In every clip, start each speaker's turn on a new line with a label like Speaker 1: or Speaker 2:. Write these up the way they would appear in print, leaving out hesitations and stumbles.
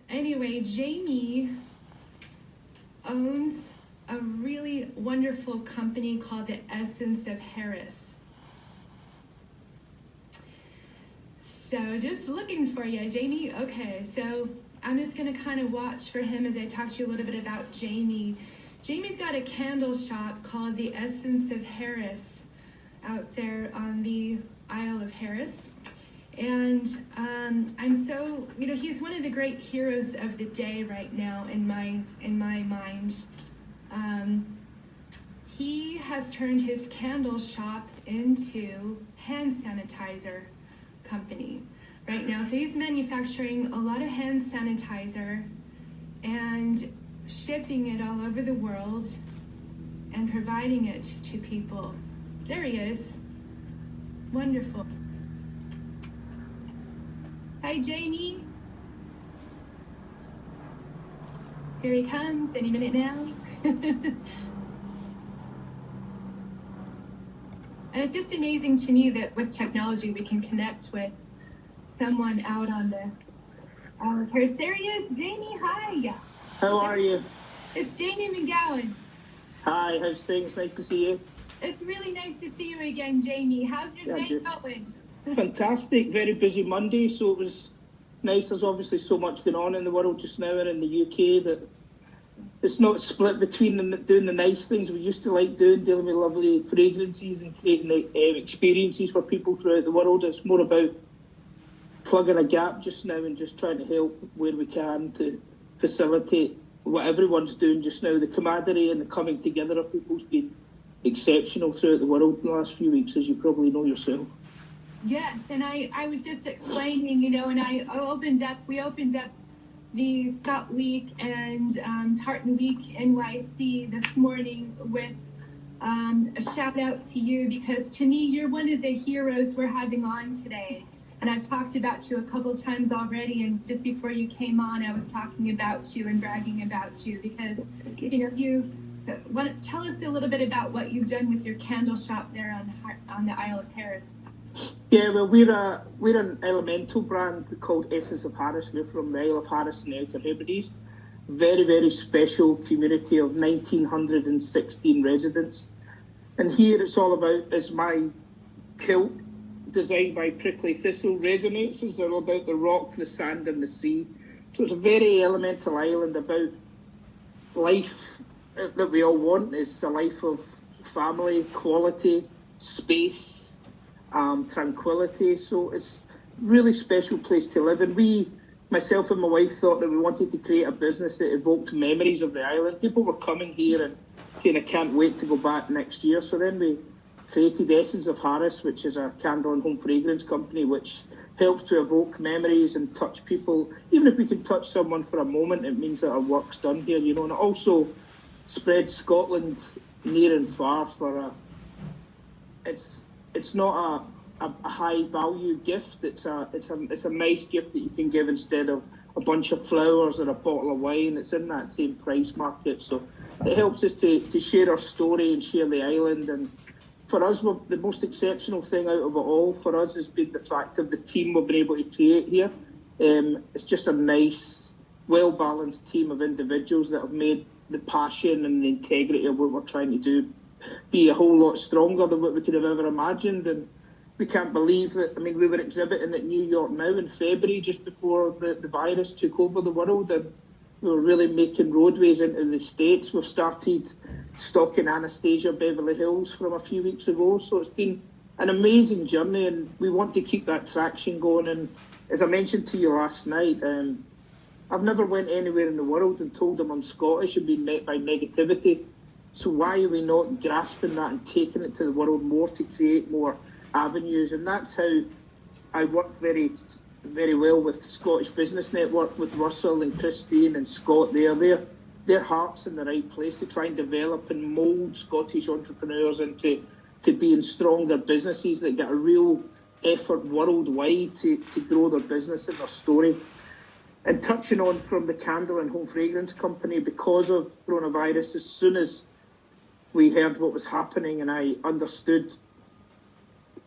Speaker 1: anyway, Jamie owns a really wonderful company called the Essence of Harris. So just looking for you, Jamie. Okay, so I'm just going to kind of watch for him as I talk to you a little bit about Jamie. Jamie's got a candle shop called the Essence of Harris out there on the Isle of Harris. And I'm so, he's one of the great heroes of the day right now in my mind. He has turned his candle shop into hand sanitizer company right now. So he's manufacturing a lot of hand sanitizer and shipping it all over the world and providing it to people. There he is. Wonderful. Hi, Jamie. Here he comes any minute now. And it's just amazing to me that with technology we can connect with someone out on the Isle of Harris. There he is, Jamie. Hi.
Speaker 2: How are you?
Speaker 1: It's Jamie McGOWAN.
Speaker 2: Hi, how's things? Nice to see you.
Speaker 1: It's really nice to see you again, Jamie. How's your day going?
Speaker 2: Fantastic. Very busy Monday, so it was nice. There's obviously so much going on in the world just now and in the UK that it's not split between doing the nice things we used to like doing, dealing with lovely fragrances and creating experiences for people throughout the world. It's more about plugging a gap just now and just trying to help where we can to facilitate what everyone's doing just now. The camaraderie and the coming together of people's been exceptional throughout the world in the last few weeks, as you probably know yourself.
Speaker 1: Yes, and I was just explaining, and we opened up the ScotWeek and Tartan Week NYC this morning with a shout out to you, because to me you're one of the heroes we're having on today. And I've talked about you a couple of times already, and just before you came on I was talking about you and bragging about you because you want to tell us a little bit about what you've done with your candle shop there on the Isle of Harris.
Speaker 2: Yeah, well, we're an elemental brand called Essence of Harris. We're from the Isle of Harris in the Outer Hebrides. Very, very special community of 1,916 residents. And here it's all about, as my kilt, designed by Prickly Thistle, resonates. It's all about the rock, the sand and the sea. So it's a very elemental island about life that we all want. It's a life of family, quality, space, tranquility. So it's a really special place to live. And myself and my wife, thought that we wanted to create a business that evoked memories of the island. People were coming here and saying, I can't wait to go back next year. So then we created Essence of Harris, which is a candle and home fragrance company, which helps to evoke memories and touch people. Even if we can touch someone for a moment, it means that our work's done here, and it also spreads Scotland near and far it's not a high value gift. It's a nice gift that you can give instead of a bunch of flowers or a bottle of wine. It's in that same price market. So it helps us to share our story and share the island. And for us, the most exceptional thing out of it all for us has been the fact of the team we've been able to create here. It's just a nice, well-balanced team of individuals that have made the passion and the integrity of what we're trying to do be a whole lot stronger than what we could have ever imagined. And we can't believe that. I mean, we were exhibiting at New York now in February, just before the virus took over the world, and we were really making roadways into the States. We've started stocking Anastasia Beverly Hills from a few weeks ago. So it's been an amazing journey, and we want to keep that traction going. And as I mentioned to you last night, I've never went anywhere in the world and told them I'm Scottish and been met by negativity. So why are we not grasping that and taking it to the world more to create more avenues? And that's how I work very, very well with Scottish Business Network, with Russell and Christine and Scott there. Their heart's in the right place to try and develop and mould Scottish entrepreneurs into being stronger businesses that get a real effort worldwide to grow their business and their story. And touching on from the candle and home fragrance company, because of coronavirus, as soon as we heard what was happening and I understood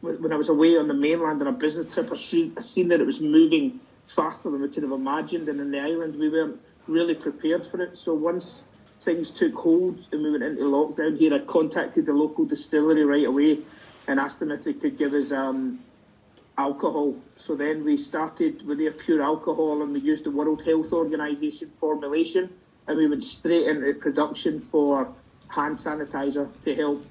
Speaker 2: when I was away on the mainland on a business trip, I seen that it was moving faster than we could have imagined, and in the island we weren't really prepared for it. So once things took hold and we went into lockdown here, I contacted the local distillery right away and asked them if they could give us alcohol. So then we started with their pure alcohol, and we used the World Health Organization formulation, and we went straight into production for hand sanitizer to help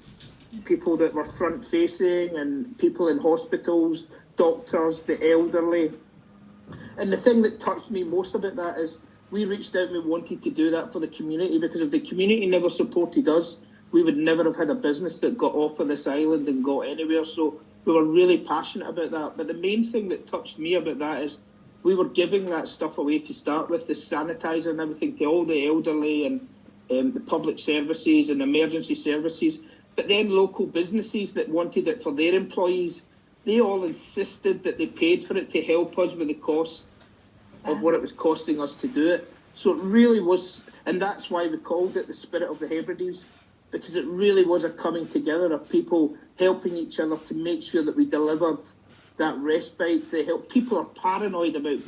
Speaker 2: people that were front facing and people in hospitals, doctors, the elderly. And the thing that touched me most about that is we reached out and we wanted to do that for the community, because if the community never supported us, we would never have had a business that got off of this island and got anywhere. So we were really passionate about that. But the main thing that touched me about that is we were giving that stuff away to start with, the sanitizer and everything, to all the elderly and the public services and emergency services. But then local businesses that wanted it for their employees, they all insisted that they paid for it to help us with the cost of what it was costing us to do it. So it really was, and that's why we called it the Spirit of the Hebrides, because it really was a coming together of people helping each other to make sure that we delivered that respite. People are paranoid about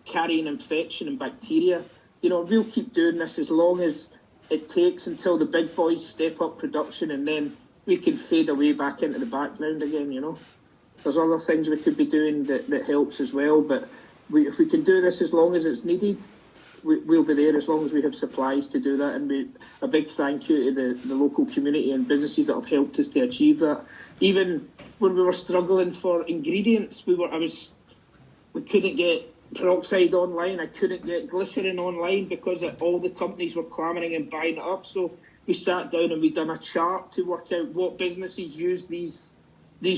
Speaker 2: carrying infection and bacteria. You know, we'll keep doing this as long as it takes until the big boys step up production, and then we can fade away back into the background again, you know. There's other things we could be doing that helps as well, but if we can do this as long as it's needed, we'll be there as long as we have supplies to do that. And a big thank you to the local community and businesses that have helped us to achieve that. Even when we were struggling for ingredients, we couldn't get peroxide online. I couldn't get glycerin online because all the companies were clamoring and buying it up. So we sat down and we done a chart to work out what businesses use these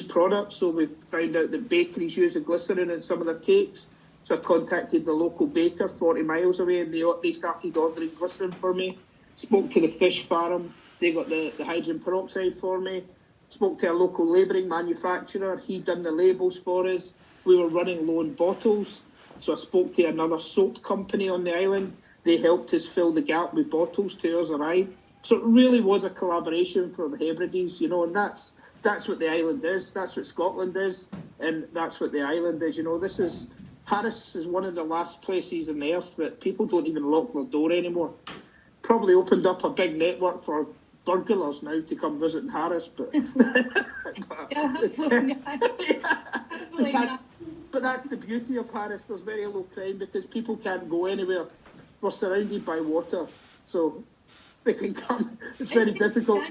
Speaker 2: products. So we found out that bakeries use the glycerin in some of their cakes. So I contacted the local baker 40 miles away, and they started ordering glycerin for me. Spoke to the fish farm. They got the hydrogen peroxide for me. Spoke to a local labelling manufacturer. He done the labels for us. We were running low on bottles. So I spoke to another soap company on the island. They helped us fill the gap with bottles to ours arrived. So it really was a collaboration for the Hebrides, you know, and that's what the island is. That's what Scotland is, and that's what the island is. You know, Harris is one of the last places on earth that people don't even lock their door anymore. Probably opened up a big network for burglars now to come visit in Harris, but But that's the beauty of Harris. There's very low crime because people can't go anywhere. We're surrounded by water, so they can come. It's very difficult.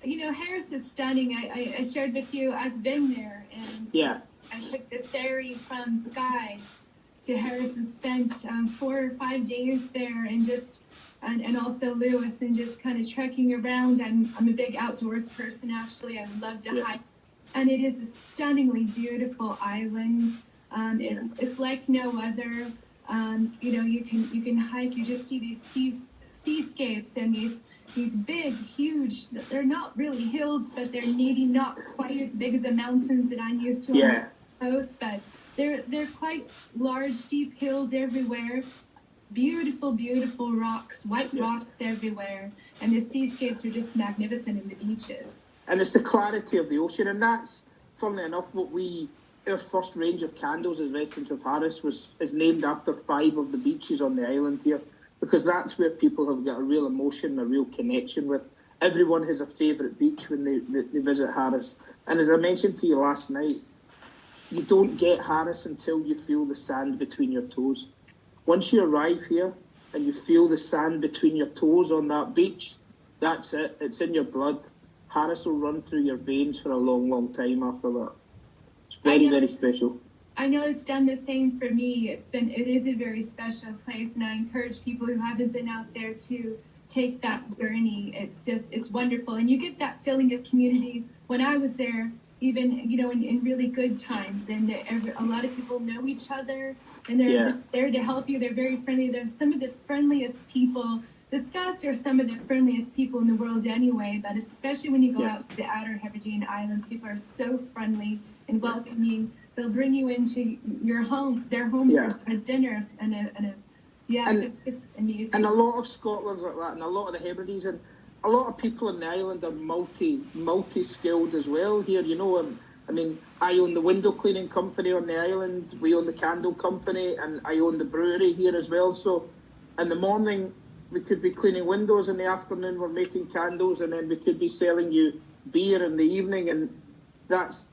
Speaker 1: You know, Harris is stunning. I shared with you, I've been there, and
Speaker 2: yeah.
Speaker 1: I took the ferry from Skye to Harris and spent 4 or 5 days there, and also Lewis, and just kind of trekking around. I'm a big outdoors person, actually. I love to hike, and it is a stunningly beautiful island. It's like no other. You know, you can hike. You just see these seascapes and these big, huge. They're not really hills, but they're maybe not quite as big as the mountains that I'm used to on the coast. But they're quite large, steep hills everywhere. Beautiful, beautiful rocks, white rocks everywhere, and the seascapes are just magnificent in the beaches.
Speaker 2: And it's the clarity of the ocean, and that's, funnily enough, our first range of candles as residents of Harris is named after 5 of the beaches on the island here, because that's where people have got a real emotion, a real connection with. Everyone has a favourite beach when they visit Harris. And as I mentioned to you last night, you don't get Harris until you feel the sand between your toes. Once you arrive here and you feel the sand between your toes on that beach, that's it. It's in your blood. Harris will run through your veins for a long, long time after that. It's very, very special.
Speaker 1: I know it's done the same for me. It is a very special place, and I encourage people who haven't been out there to take that journey. It's wonderful, and you get that feeling of community. When I was there, even in really good times, and a lot of people know each other, and they're there to help you. They're very friendly. They're some of the friendliest people. The Scots are some of the friendliest people in the world anyway, but especially when you go out to the Outer Hebridean Islands, people are so friendly and welcoming. They'll bring you into their home for a dinner it's amazing. And
Speaker 2: a lot of Scotland's like that, and a lot of the Hebrides, and a lot of people in the island are multi-skilled as well here, you know, and I mean, I own the window cleaning company on the island, we own the candle company, and I own the brewery here as well. So in the morning, we could be cleaning windows, in the afternoon we're making candles, and then we could be selling you beer in the evening, and that's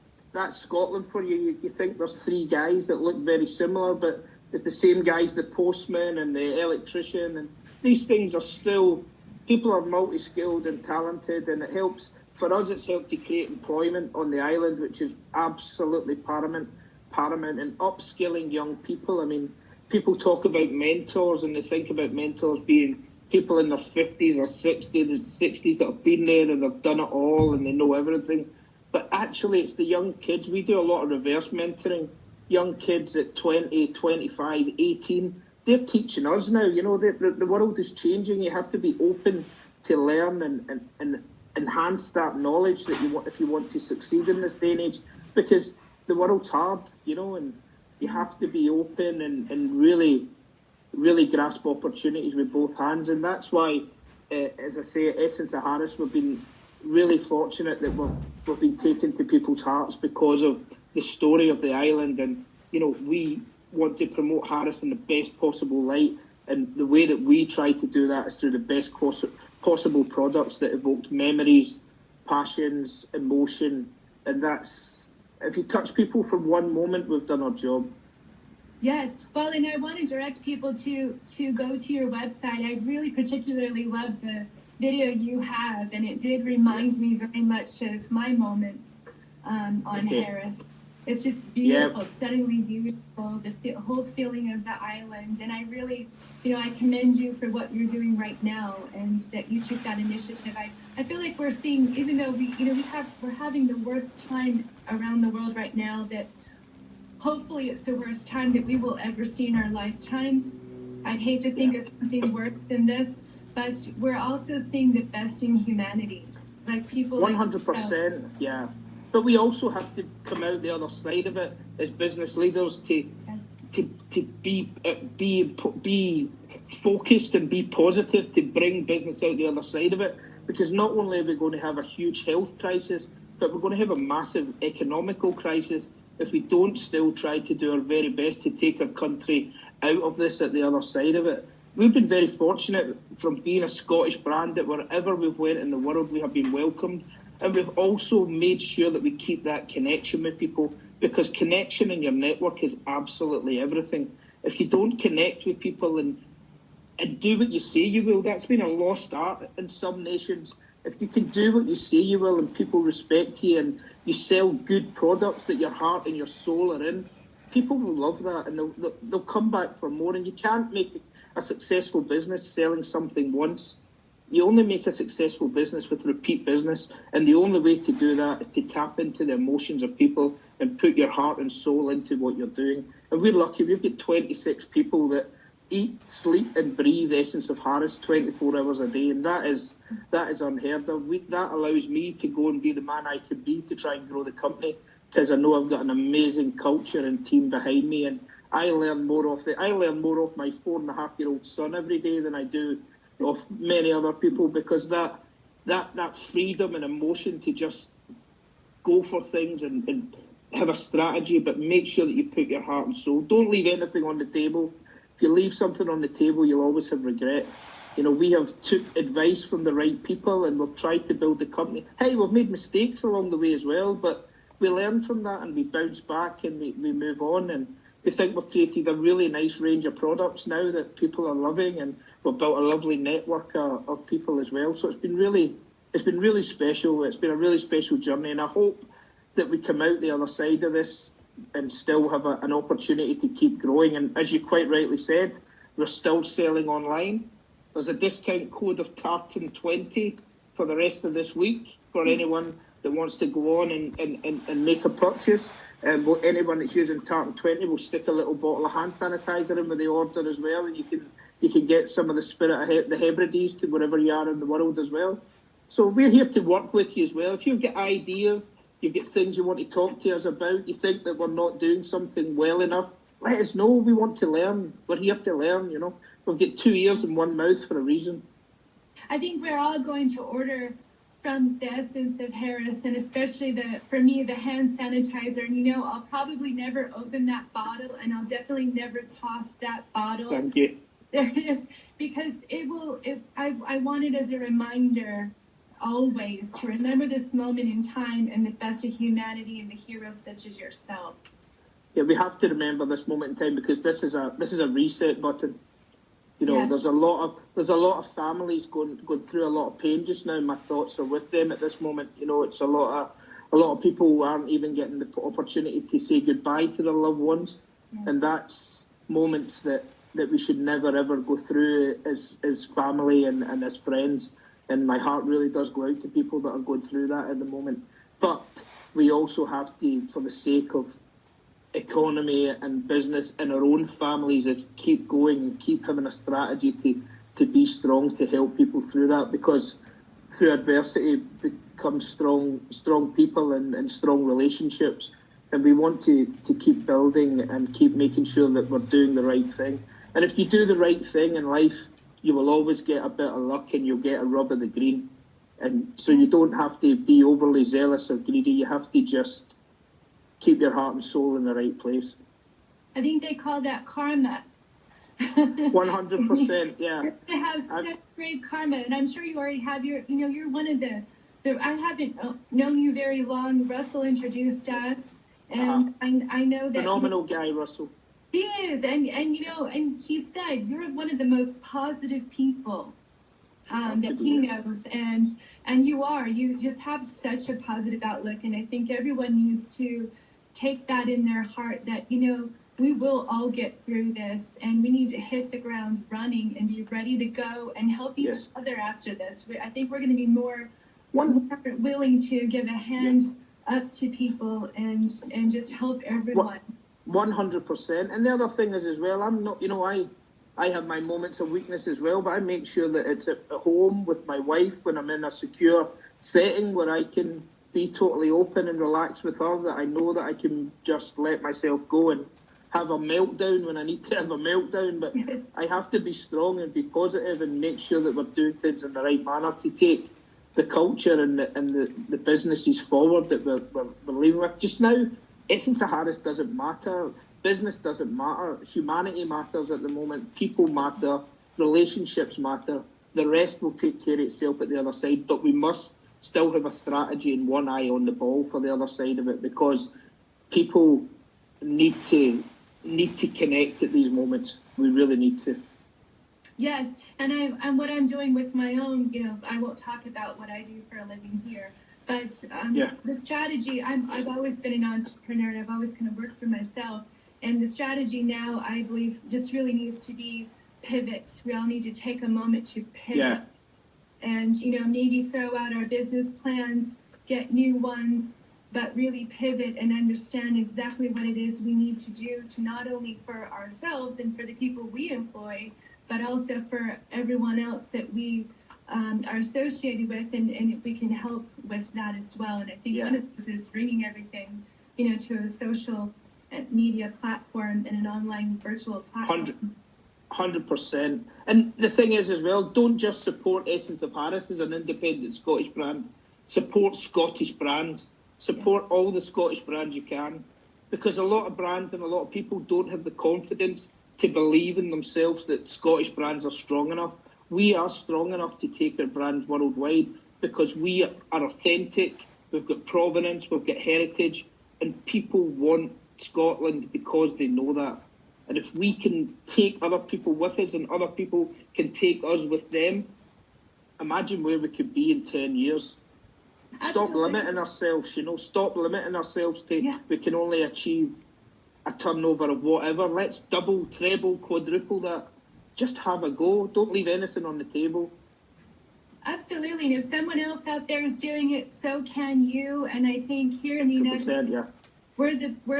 Speaker 2: Scotland for you. You think there's three guys that look very similar, but it's the same guys, the postman and the electrician, and these things are still, people are multi-skilled and talented, and it helps, for us it's helped to create employment on the island, which is absolutely paramount, and upskilling young people. I mean, people talk about mentors, and they think about mentors being people in their 50s or 60s that have been there and they've done it all and they know everything. But actually, it's the young kids. We do a lot of reverse mentoring. Young kids at 20, 25, 18, they're teaching us now. You know, the world is changing. You have to be open to learn and enhance that knowledge that you want if you want to succeed in this day and age, because the world's hard, you know, and you have to be open and really grasp opportunities with both hands. And that's why, as I say, at Essence of Harris, we've been really fortunate that we've been taken to people's hearts because of the story of the island. And, you know, we want to promote Harris in the best possible light. And the way that we try to do that is through the best possible products that evoke memories, passions, emotion. And that's, if you touch people for one moment, we've done our job.
Speaker 1: Yes, well, and I want to direct people to go to your website. I really particularly love the video you have, and it did remind me very much of my moments on Harris. It's just beautiful, stunningly beautiful, the whole feeling of the island. And I really, you know, I commend you for what you're doing right now, and that you took that initiative. I feel like we're seeing, even though we're having the worst time around the world right now, that hopefully it's the worst time that we will ever see in our lifetimes. I'd hate to think of something worse than this, but we're also seeing the best in humanity. Like people
Speaker 2: 100%, yeah. But we also have to come out the other side of it as business leaders to be focused and be positive, to bring business out the other side of it. Because not only are we going to have a huge health crisis, but we're going to have a massive economical crisis if we don't still try to do our very best to take our country out of this at the other side of it. We've been very fortunate from being a Scottish brand that wherever we've went in the world, we have been welcomed. And we've also made sure that we keep that connection with people, because connection in your network is absolutely everything. If you don't connect with people and do what you say you will, that's been a lost art in some nations. If you can do what you say you will and people respect you and you sell good products that your heart and your soul are in, people will love that, and they'll come back for more. And you can't make a successful business selling something once. You only make a successful business with repeat business, and the only way to do that is to tap into the emotions of people and put your heart and soul into what you're doing. And we're lucky, we've got 26 people that eat, sleep and breathe Essence of Harris 24 hours a day, and that is unheard of. That allows me to go and be the man I can be to try and grow the company, because I know I've got an amazing culture and team behind me, and I learn more off my 4.5-year-old son every day than I do of many other people, because that freedom and emotion to just go for things and have a strategy, but make sure that you put your heart and soul. Don't leave anything on the table. If you leave something on the table, you'll always have regret. You know, we have took advice from the right people, and we've tried to build the company. Hey, we've made mistakes along the way as well, but we learn from that and we bounce back and we move on. And we think we've created a really nice range of products now that people are loving, and we've built a lovely network of people as well. So it's been really special. It's been a really special journey, and I hope that we come out the other side of this and still have an opportunity to keep growing. And as you quite rightly said, we're still selling online. There's a discount code of Tartan20 for the rest of this week for anyone that wants to go on and make a purchase. Anyone that's using Tartan20 will stick a little bottle of hand sanitizer in with the order as well, and you can get some of the spirit of the Hebrides to wherever you are in the world as well. So we're here to work with you as well. If you've got ideas, you've got things you want to talk to us about, you think that we're not doing something well enough, let us know. We want to learn. We're here to learn, you know. We've got 2 ears and one mouth for a reason.
Speaker 1: I think we're all going to order from the essence of Harris, and especially for me, the hand sanitizer. And, you know, I'll probably never open that bottle, and I'll definitely never toss that bottle.
Speaker 2: Thank you.
Speaker 1: There is, because I want it as a reminder always to remember this moment in time and the best of humanity and the heroes such as yourself.
Speaker 2: Yeah, we have to remember this moment in time, because this is a reset button. You know,
Speaker 1: Yes.
Speaker 2: there's a lot of families going through a lot of pain just now. My thoughts are with them at this moment. You know, it's a lot of people who aren't even getting the opportunity to say goodbye to their loved ones,
Speaker 1: Yes.
Speaker 2: and that's moments that we should never ever go through as family and as friends. And my heart really does go out to people that are going through that at the moment. But we also have to, for the sake of economy and business in our own families, is keep going and keep having a strategy to be strong, to help people through that, because through adversity becomes strong people and strong relationships, and we want to keep building and keep making sure that we're doing the right thing. And if you do the right thing in life, you will always get a bit of luck and you'll get a rub of the green. And so you don't have to be overly zealous or greedy. You have to just keep your heart and soul in the right place.
Speaker 1: I think they call that karma.
Speaker 2: 100%, yeah.
Speaker 1: To have such great karma, and I'm sure you already have you're one of the I haven't known you very long. Russell introduced us, and I know that
Speaker 2: phenomenal guy, Russell.
Speaker 1: He is, and and he said you're one of the most positive people that he knows, and you just have such a positive outlook, and I think everyone needs to take that in their heart that we will all get through this, and we need to hit the ground running and be ready to go and help each other after this. I think we're going to be more willing to give a hand up to people and just help everyone.
Speaker 2: 100%. And the other thing is as well, I'm not, I have my moments of weakness as well, but I make sure that it's at home with my wife when I'm in a secure setting where I can be totally open and relaxed with her, that I know that I can just let myself go and have a meltdown when I need to have a meltdown. But
Speaker 1: Yes.
Speaker 2: I have to be strong and be positive and make sure that we're doing things in the right manner to take the culture and the businesses forward that we're living with. Just now, Essence of Harris doesn't matter. Business doesn't matter. Humanity matters at the moment. People matter. Relationships matter. The rest will take care of itself at the other side. But we must still have a strategy and one eye on the ball for the other side of it, because people need to connect at these moments. We really need to.
Speaker 1: Yes, and what I'm doing with my own, I won't talk about what I do for a living here, but the strategy, I've always been an entrepreneur, and I've always kind of worked for myself, and the strategy now, I believe, just really needs to be pivot. We all need to take a moment to pivot, and maybe throw out our business plans, get new ones, but really pivot and understand exactly what it is we need to do to not only for ourselves and for the people we employ, but also for everyone else that we are associated with, and we can help with that as well. And I think one of those is bringing everything, to a social media platform and an online virtual platform.
Speaker 2: 100%. And the thing is as well, don't just support Essence of Harris as an independent Scottish brand. Support Scottish brands. Support all the Scottish brands you can, because a lot of brands and a lot of people don't have the confidence to believe in themselves that Scottish brands are strong enough. We are strong enough to take our brands worldwide because we are authentic, we've got provenance, we've got heritage, and people want Scotland because they know that. And if we can take other people with us and other people can take us with them, imagine where we could be in 10 years. Stop limiting ourselves, stop limiting ourselves to we can only achieve a turnover of whatever. Let's double, treble, quadruple that. Just have a go. Don't leave anything on the table.
Speaker 1: Absolutely. And if someone else out there is doing it, so can you. And I think here in the United States, we're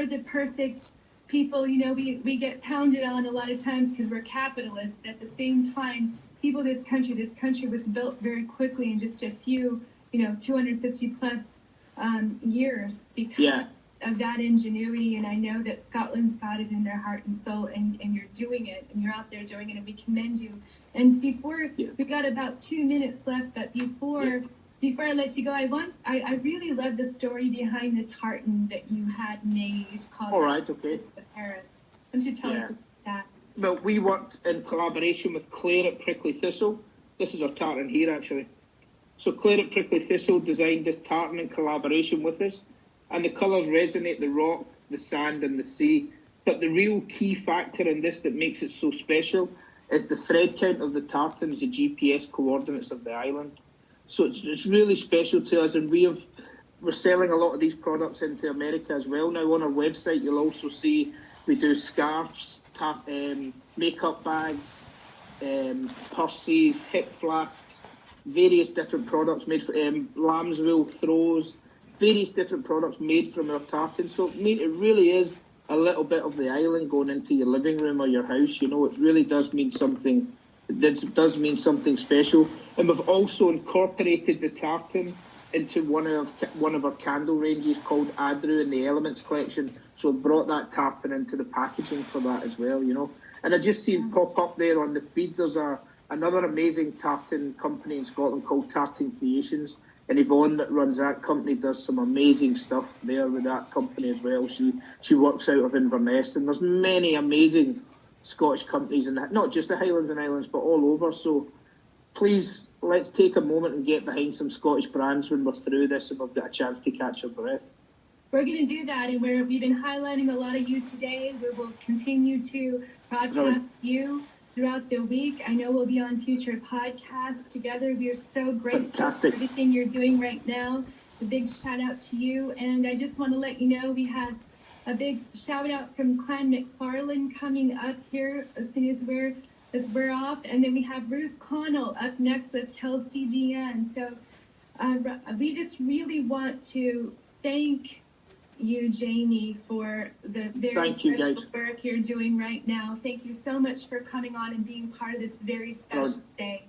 Speaker 1: the perfect people. We get pounded on a lot of times because we're capitalists. At the same time, this country was built very quickly in just a few 250 plus years because of that ingenuity. And I know that Scotland's got it in their heart and soul, and you're doing it, and you're out there doing it, and we commend you. And before, we got about 2 minutes left, but before Before I let you go, I really love the story behind the tartan that you had made called
Speaker 2: All right, okay.
Speaker 1: It's the Paris. Why don't you tell us about that?
Speaker 2: Well, we worked in collaboration with Claire at Prickly Thistle. This is our tartan here, actually. So Claire at Prickly Thistle designed this tartan in collaboration with us, and the colours resonate the rock, the sand, and the sea. But the real key factor in this that makes it so special is the thread count of the tartan is the GPS coordinates of the island. So it's really special to us, and we're selling a lot of these products into America as well. Now on our website, you'll also see we do scarves, makeup bags, purses, hip flasks, various different products made from lamb's wool throws, various different products made from our tartan. So it really is a little bit of the island going into your living room or your house. You know, it really does mean something. It does mean something special. And we've also incorporated the tartan into one of our candle ranges called Adru in the Elements collection. So we've brought that tartan into the packaging for that as well, you know. And I just seen pop up there on the feed, there's another amazing tartan company in Scotland called Tartan Creations. And Yvonne that runs that company does some amazing stuff there with that company as well. She works out of Inverness, and there's many amazing Scottish companies, and not just the Highlands and Islands, but all over. So please, let's take a moment and get behind some Scottish brands when we're through this and we've got a chance to catch our breath.
Speaker 1: We're going to do that, and we've been highlighting a lot of you today. We will continue to broadcast you throughout the week. I know we'll be on future podcasts together. We are so grateful for everything you're doing right now. A big shout out to you, and I just want to let you know we have a big shout out from Clan McFarlane coming up here as soon as we're off, and then we have Ruth Connell up next with Kelsey Deanne. So we just really want to thank you, Jamie, for the very special work you're doing right now. Thank you so much for coming on and being part of this very special day.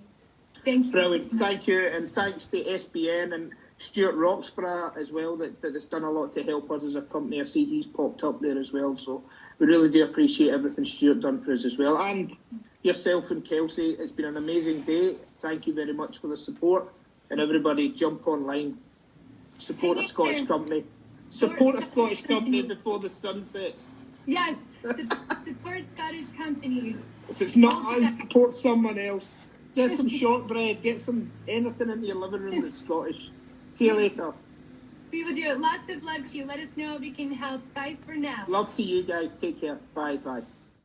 Speaker 1: Thank you.
Speaker 2: Brilliant. Thank you, and thanks to SBN and Stuart Roxburgh as well that has done a lot to help us as a company. I see he's popped up there as well, so we really do appreciate everything Stuart done for us as well. And yourself and Kelsey, it's been an amazing day. Thank you very much for the support, and everybody jump online, support a Scottish company. Support a Scottish company before the sun sets.
Speaker 1: Yes, support Scottish companies.
Speaker 2: If it's not us, support someone else. Get some shortbread, get some anything into your living room that's Scottish. See you later.
Speaker 1: We will do it. Lots of love to you. Let us know if we can help. Bye for now.
Speaker 2: Love to you guys. Take care. Bye.